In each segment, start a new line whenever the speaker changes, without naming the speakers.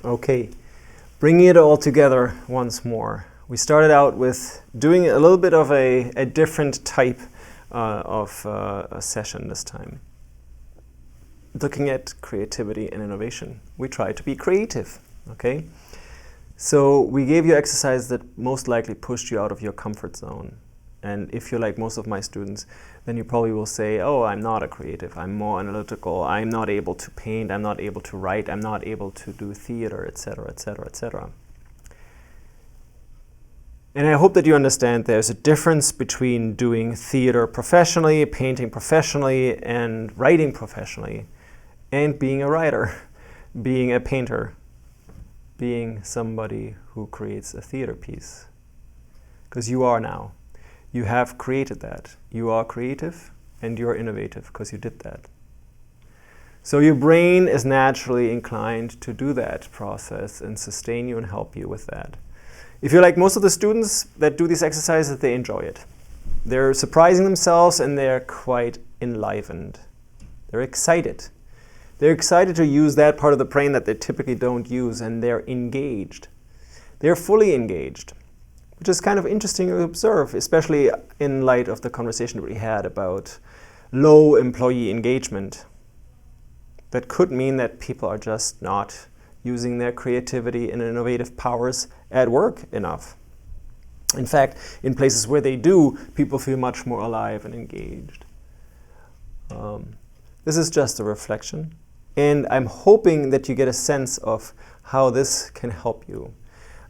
Okay, bringing it all together once more. We started out with doing a little bit of a different type of a session this time. Looking at creativity and innovation. We tried to be creative, okay? So we gave you exercises that most likely pushed you out of your comfort zone. And if you're like most of my students, then you probably will say, oh, I'm not a creative, I'm more analytical, I'm not able to paint, I'm not able to write, I'm not able to do theater, etc., etc., etc. And I hope that you understand there's a difference between doing theater professionally, painting professionally, and writing professionally, and being a writer, being a painter, being somebody who creates a theater piece. Because you are now. You have created that. You are creative and you're innovative because you did that. So your brain is naturally inclined to do that process and sustain you and help you with that. If you're like most of the students that do these exercises, they enjoy it. They're surprising themselves and they're quite enlivened. They're excited. They're excited to use that part of the brain that they typically don't use, and they're engaged. They're fully engaged. Which is kind of interesting to observe, especially in light of the conversation that we had about low employee engagement. That could mean that people are just not using their creativity and innovative powers at work enough. In fact, in places where they do, people feel much more alive and engaged. This is just a reflection, and I'm hoping that you get a sense of how this can help you.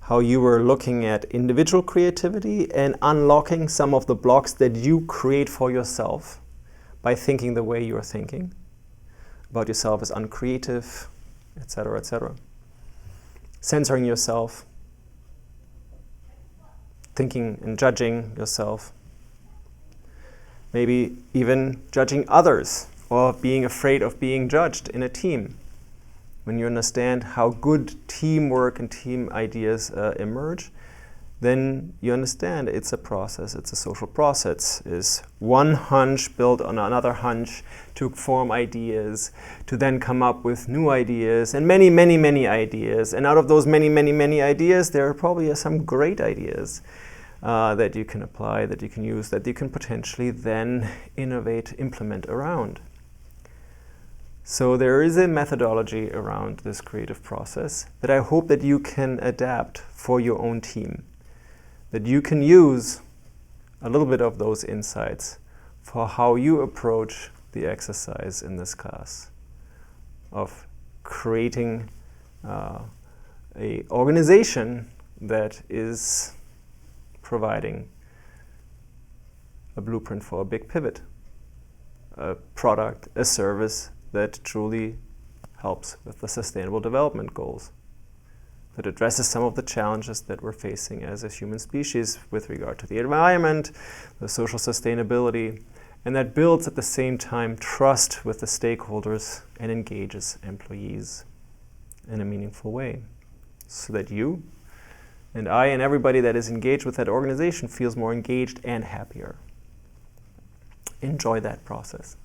How you were looking at individual creativity and unlocking some of the blocks that you create for yourself by thinking the way you're thinking about yourself as uncreative, etc., etc. Censoring yourself, thinking and judging yourself, maybe even judging others or being afraid of being judged in a team. When you understand how good teamwork and team ideas emerge, then you understand it's a process, it's a social process. It's one hunch built on another hunch to form ideas, to then come up with new ideas and many, many, many ideas. And out of those many, many, many ideas, there are probably some great ideas that you can apply, that you can use, that you can potentially then innovate, implement around. So there is a methodology around this creative process that I hope that you can adapt for your own team, that you can use a little bit of those insights for how you approach the exercise in this class of creating an organization that is providing a blueprint for a big pivot, a product, a service that truly helps with the Sustainable Development Goals, that addresses some of the challenges that we're facing as a human species with regard to the environment, the social sustainability, and that builds at the same time trust with the stakeholders and engages employees in a meaningful way, so that you and I and everybody that is engaged with that organization feels more engaged and happier. Enjoy that process.